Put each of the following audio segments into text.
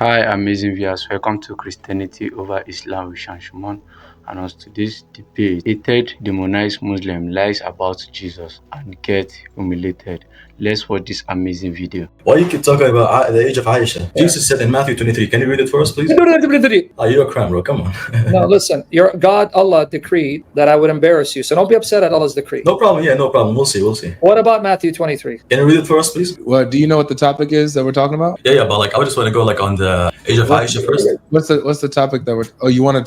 Hi, amazing viewers. Welcome to Christianity over Islam with Shamoun. And on today's debate, hated, demonized Muslim lies about Jesus and get humiliated. Let's watch this amazing video. Why you keep talking about the age of Aisha? Yeah. Jesus said in Matthew 23. Can you read it for us, please? No, Oh, you're a cram, bro. Come on. listen. Your God, Allah decreed that I would embarrass you. So don't be upset at Allah's decree. No problem. Yeah, no problem. We'll see. We'll see. What about Matthew 23? Can you read it for us, please? Well, do you know what the topic is that we're talking about? Yeah, but like I just want to go like on the age of Aisha first. What's the topic that we're? Oh, you want to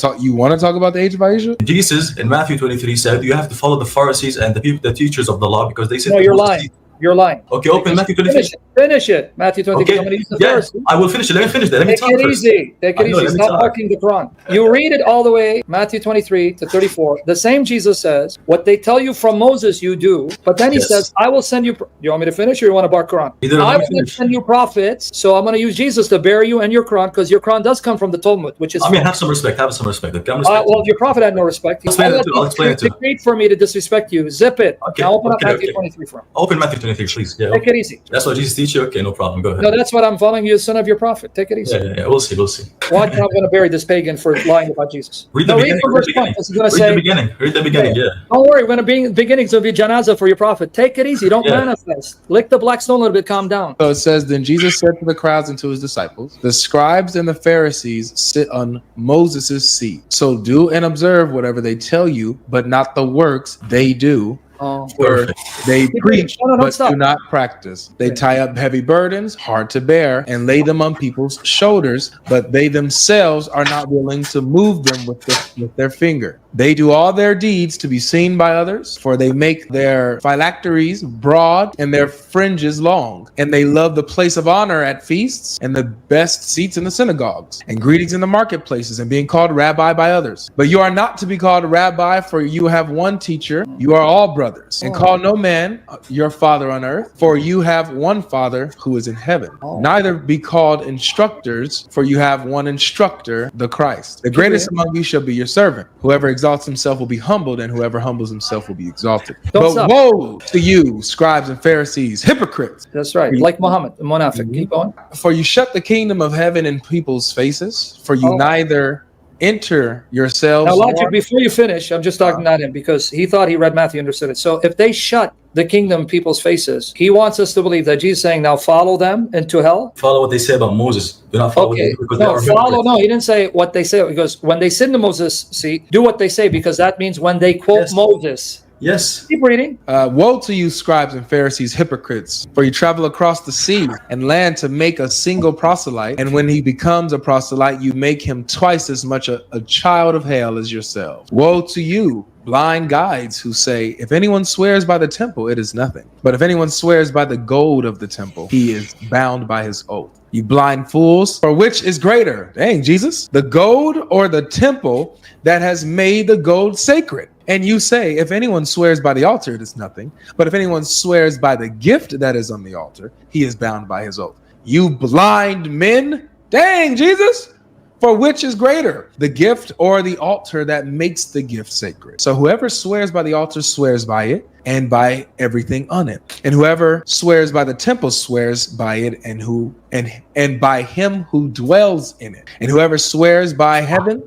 talk about the age of Aisha? Jesus in Matthew 23 said you have to follow the Pharisees and the teachers of the law because they said No, you're lying. You're lying. Okay, open Matthew 23. Finish it. Matthew 23. Okay. I'm going to use the Yeah, Pharisee. I will finish it. Let me finish that. Let me Take talk it first. easy. Take it I know, easy. let me Stop talk. barking the Quran. You read it all the way, Matthew 23 to 34. The same Jesus says, what they tell you from Moses, you do. But then he Yes. says, I will send you. You want me to finish or you want to bark Quran? Either I let me will finish. send you prophets. So I'm going to use Jesus to bury you and your Quran because your Quran does come from the Talmud, which is. I mean, have some respect. Have some respect. Okay, I'm respecting. well, your prophet had no respect. I'll explain it too. Decreed for me to disrespect you. Zip it. Okay, Now open okay, up Matthew okay. 23 for him. Open Matthew 23, please. Yeah, Take it easy. that's what Jesus teach you. Okay, no problem. Go ahead. No, that's what I'm following you, son of your prophet. Take it easy. Yeah. We'll see. We'll see. Watch how I'm going to bury this pagan for lying about Jesus. Read the No, beginning. read from Read verse the 1. beginning. This is going to Read say, the beginning. Read the beginning. Yeah. don't worry, when the beginnings will be janazah for your prophet. Take it easy. Don't Yeah. manifest. Lick the black stone a little bit. Calm down. So it says, then Jesus said to the crowds and to his disciples, the scribes and the Pharisees sit on Moses' seat. So do and observe whatever they tell you, but not the works they do. Oh. For they Keep reading. preach, No, don't but stop. do not practice. They Yeah. tie up heavy burdens, hard to bear, and lay them on people's shoulders, but they themselves are not willing to move them with their finger. They do all their deeds to be seen by others, for they make their phylacteries broad and their fringes long, and they love the place of honor at feasts and the best seats in the synagogues, and greetings in the marketplaces, and being called rabbi by others. But you are not to be called rabbi, for you have one teacher. You are all brothers, and call no man your father on earth, for you have one Father who is in heaven. Neither be called instructors, for you have one instructor, the Christ. The greatest among you shall be your servant. Whoever exalts himself will be humbled, and whoever humbles himself will be exalted. Don't But stop. woe to you, scribes and Pharisees, hypocrites! That's right. Like Muhammad, the Munafiq. Keep going. For you shut the kingdom of heaven in people's faces, for you neither enter yourselves. Now, Logic, before you finish, I'm just talking at him because he thought he read Matthew, understood it. So if they shut the kingdom in people's faces, he wants us to believe that Jesus is saying, now follow them into hell. Follow what they say about Moses. Do not follow Okay. them because they No, are follow. hypocrites. No, he didn't say what they say. He goes, when they sit in the Moses seat, do what they say, because that means when they quote Yes. Moses. Yes. Keep reading. Woe to you, scribes and Pharisees, hypocrites! For you travel across the sea and land to make a single proselyte, and when he becomes a proselyte, you make him twice as much a child of hell as yourselves. Woe to you, blind guides, who say, if anyone swears by the temple, it is nothing. But if anyone swears by the gold of the temple, he is bound by his oath. You blind fools, for which is greater? Dang, Jesus, the gold or the temple that has made the gold sacred? And you say, if anyone swears by the altar, it is nothing. But if anyone swears by the gift that is on the altar, he is bound by his oath. You blind men, dang, Jesus, for which is greater, the gift or the altar that makes the gift sacred? So whoever swears by the altar swears by it and by everything on it. And whoever swears by the temple swears by it and by him who dwells in it. And whoever swears by heaven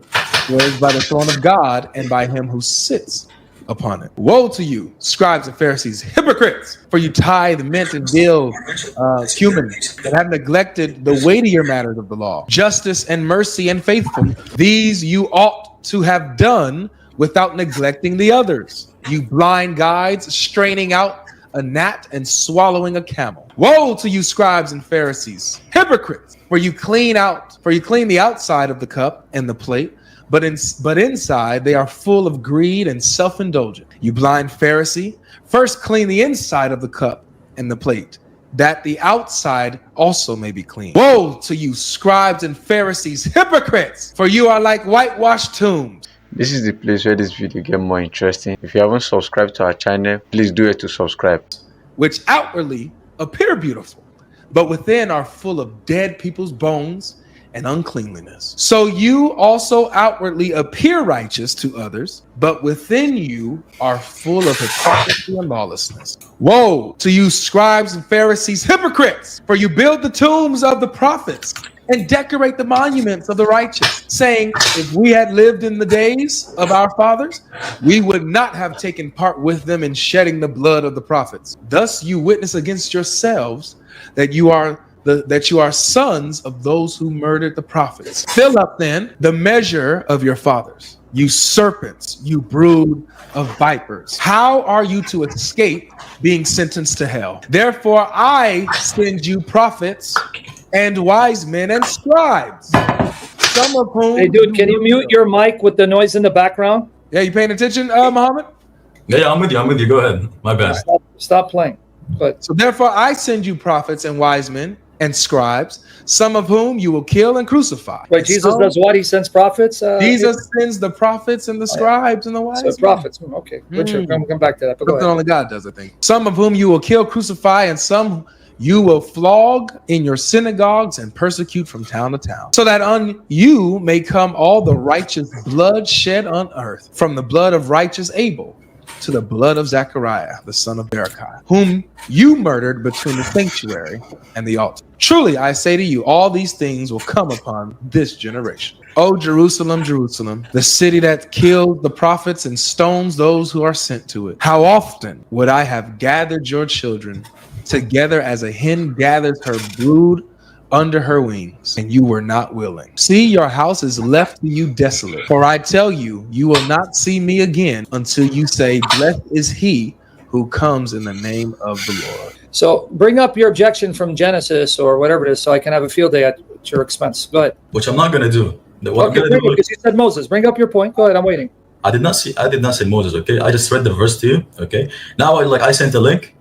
swears by the throne of God and by him who sits upon it. Woe to you, scribes and Pharisees, hypocrites! For you tithe mint and dill, cumin, and have neglected the weightier matters of the law, justice and mercy and faithfulness. These you ought to have done without neglecting the others. You blind guides, straining out a gnat and swallowing a camel. Woe to you, scribes and Pharisees, hypocrites! For you clean the outside of the cup and the plate, but inside they are full of greed and self-indulgence. You blind Pharisee, first clean the inside of the cup and the plate, that the outside also may be clean. Woe to you, scribes and Pharisees, hypocrites! For you are like whitewashed tombs. This is the place where this video gets more interesting. If you haven't subscribed to our channel, please do it to subscribe. Which outwardly appear beautiful, but within are full of dead people's bones and uncleanliness. So you also outwardly appear righteous to others, but within you are full of hypocrisy and lawlessness. Woe to you, scribes and Pharisees, hypocrites! For you build the tombs of the prophets and decorate the monuments of the righteous, saying, if we had lived in the days of our fathers, we would not have taken part with them in shedding the blood of the prophets. Thus you witness against yourselves that you are sons of those who murdered the prophets. Fill up then the measure of your fathers, you serpents, you brood of vipers. How are you to escape being sentenced to hell? Therefore I send you prophets and wise men and scribes, some of whom... Hey, dude, can you mute your mic with the noise in the background? Yeah, you paying attention, Muhammad? Yeah, I'm with you. Go ahead. My bad. Stop playing. But So therefore I send you prophets and wise men and scribes, some of whom you will kill and crucify. wait, Jesus does what? He sends prophets? Jesus sends the prophets and the scribes and the wise So men. prophets. Okay. Richard, come back to that. But go Something ahead. only God does, I think. Some of whom you will kill, crucify, and some you will flog in your synagogues and persecute from town to town, so that on you may come all the righteous blood shed on earth, from the blood of righteous Abel to the blood of Zechariah, the son of Berechiah, whom you murdered between the sanctuary and the altar. Truly, I say to you, all these things will come upon this generation. O Jerusalem, Jerusalem, the city that kills the prophets and stones those who are sent to it. How often would I have gathered your children together as a hen gathers her brood under her wings, and you were not willing. See, your house is left to you desolate. For I tell you, you will not see me again until you say, blessed is he who comes in the name of the Lord. So bring up your objection from Genesis or whatever it is, so I can have a field day at your expense. Go ahead. Which I'm not going to do. What I'm Okay, gonna do, because you said Moses. Bring up your point. Go ahead. I'm waiting. I did not say Moses. Okay, I just read the verse to you. Okay, now I sent a link.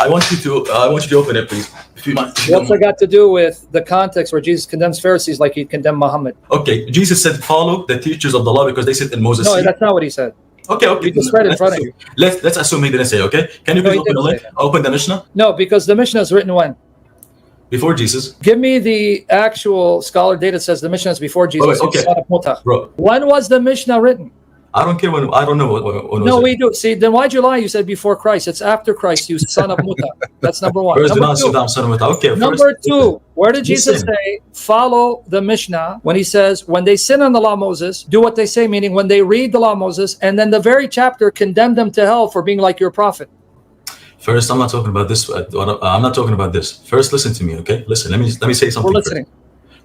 I want you to open it, please. If you mind. What's that got to do with the context where Jesus condemns Pharisees like he condemned Muhammad? Okay, Jesus said, "Follow the teachers of the law because they sit in Moses' No, seat." that's not what he said. Okay. You just read in front of you. Let's assume he didn't say. Okay, can you No, please he open the didn't link? say that. Open the Mishnah No, because the Mishnah is written when? before Jesus. Give me the actual scholar data that says the Mishnah is before Jesus. Okay. Son of Muta. Bro, When was the Mishnah written? I don't care when. I don't know when No, was we it. do. See, then why'd you lie? You said before Christ. It's after Christ, you son of Muta. That's number one. First, do Number not two, sit down, son of a- Okay. number First, two, where did Jesus Listen. say, follow the Mishnah when he says, when they sin on the law of Moses, do what they say, meaning when they read the law of Moses, and then the very chapter condemned them to hell for being like your prophet. First, I'm not talking about this. I'm not talking about this. First, listen to me, okay? Listen. Let me say something. We're first. listening.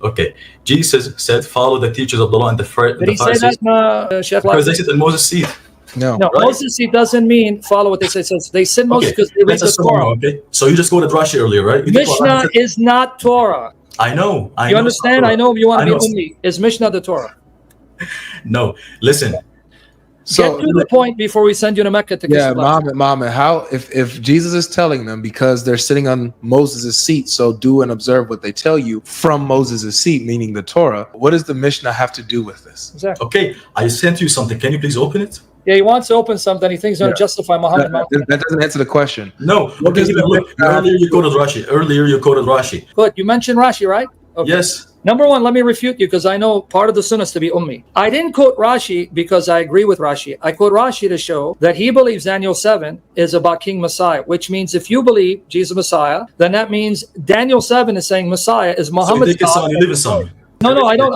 Okay. Jesus said, "Follow the teachers of the law and the Did he say Pharisees, that, Sheikh? because they sit in Moses' seat." No. No, right? Moses, he doesn't mean follow what they say. It says they sin Moses Okay. because they read Let's the assume. Torah. Okay. So you just quoted Rashi earlier, right? You think Mishnah Quran said- is not Torah. I know. I You know understand? it's not I know you want I to be know. Ummi. Is Mishnah the Torah? No. Listen. So Get to the point before we send you to Mecca to kiss yeah, the blessing. Muhammad, how if Jesus is telling them because they're sitting on Moses' seat, so do and observe what they tell you from Moses' seat, meaning the Torah, what does the Mishnah have to do with this? Exactly. Okay. I sent you something. Can you please open it? Yeah, he wants to open something. He thinks he's going to justify Muhammad. That doesn't answer the question. No. What Okay. does Even the look. Mishnah have Earlier you to do? quoted Rashi. Good. You mentioned Rashi, right? Okay. Yes. Number one, let me refute you because I know part of the sunnah is to be Ummi. I didn't quote Rashi because I agree with Rashi. I quote Rashi to show that he believes Daniel 7 is about King Messiah, which means if you believe Jesus Messiah, then that means Daniel 7 is saying Messiah is So you Muhammad's take his son, you leave his son. No, I don't.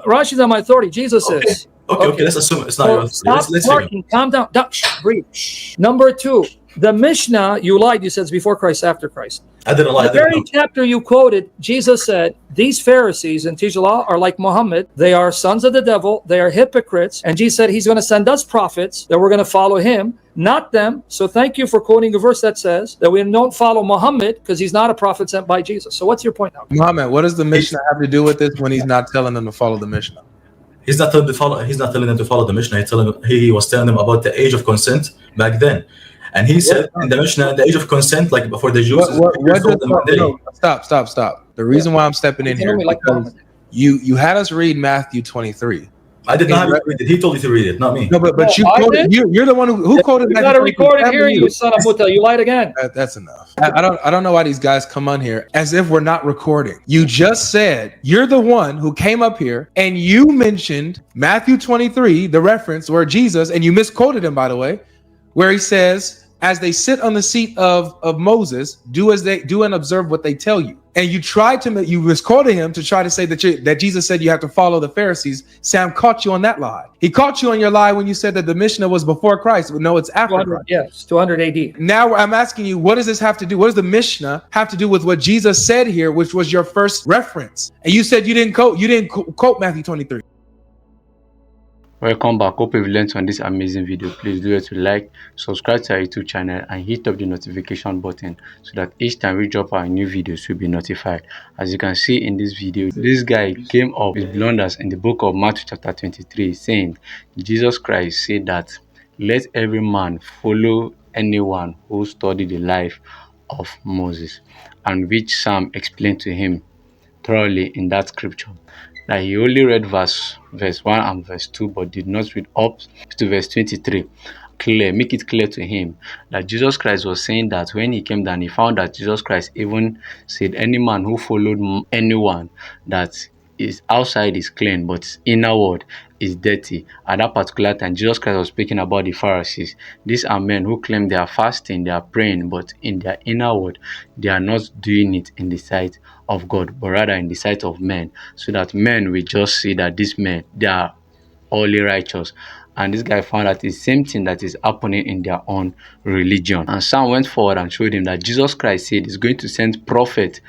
Rashi's on my authority. Jesus Okay. is. Okay. Let's assume it's not So your. stop Let's hear it. barking. Calm down. Breathe. Shh. Number two, the Mishnah, you lied. You said it's before Christ, after Christ. I didn't lie. I The didn't very know. chapter you quoted, Jesus said, these Pharisees and teach Allah are like Muhammad. They are sons of the devil. They are hypocrites. And Jesus said he's going to send us prophets that we're going to follow him, not them. So thank you for quoting a verse that says that we don't follow Muhammad because he's not a prophet sent by Jesus. So what's your point now? Muhammad, what does the Mishnah have to do with this when he's not telling them to follow the Mishnah? He's not telling them to follow the Mishnah. He was telling them about the age of consent back then, and he said in the Mishnah, the age of consent, like before the Jews, is 8 years old and 1 day. No, stop. The reason why I'm stepping in You here know me is like because Muhammad. you had us read Matthew 23. I did not have you read it. He told you to read it, not me. No, but No, you I quoted, did? you're the one who quoted You Matthew got a 23. recorded Tell me hearing, you son of Muta. You lied again. That's enough. I don't know why these guys come on here as if we're not recording. You just said you're the one who came up here and you mentioned Matthew 23, the reference where Jesus, and you misquoted him, by the way, where he says, as they sit on the seat of Moses, do as they do and observe what they tell you. And you tried to, you was quoting him to try to say that Jesus said you have to follow the Pharisees. Sam caught you on that lie. He caught you on your lie when you said that the Mishnah was before Christ. No, it's after Christ. Yes, 200 AD. Now I'm asking you, what does this have to do? What does the Mishnah have to do with what Jesus said here, which was your first reference? And you said you didn't quote Matthew 23. Welcome back. Hope you've learned on this amazing video. Please do it to like, subscribe to our YouTube channel, and hit up the notification button so that each time we drop our new videos you'll be notified. As you can see in this video, this guy came up with blunders in the book of Matthew chapter 23, saying Jesus Christ said that let every man follow anyone who studied the life of Moses, and which Sam explained to him thoroughly in that scripture. That he only read verse 1 and verse 2, but did not read up to verse 23. Make it clear to him that Jesus Christ was saying that when he came down, he found that Jesus Christ even said any man who followed anyone that is outside is clean, but his inner word is dirty. At that particular time, Jesus Christ was speaking about the Pharisees. These are men who claim they are fasting, they are praying, but in their inner word, they are not doing it in the sight of God, but rather in the sight of men, so that men will just see that these men, they are wholly righteous. And this guy found that the same thing that is happening in their own religion. And Sam went forward and showed him that Jesus Christ said he's going to send prophets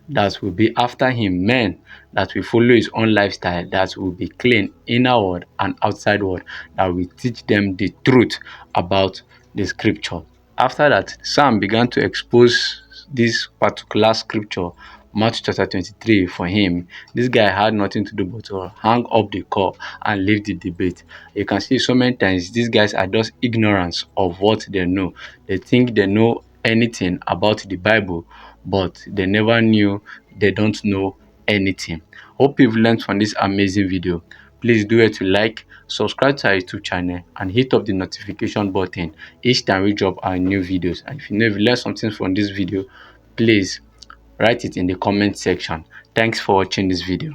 that will be after him, men that will follow his own lifestyle, that will be clean inner word and outside word, that will teach them the truth about the scripture. After that, Sam began to expose this particular scripture, Matthew chapter 23, for him. This guy had nothing to do but to hang up the call and leave the debate. You can see so many times these guys are just ignorance of what they know. They think they know anything about the Bible, but they never knew they don't know anything. Hope you've learned from this amazing video. Please do it to like, subscribe to our YouTube channel, and hit up the notification button each time we drop our new videos. And if you know if you learned something from this video, please write it in the comment section. Thanks for watching this video.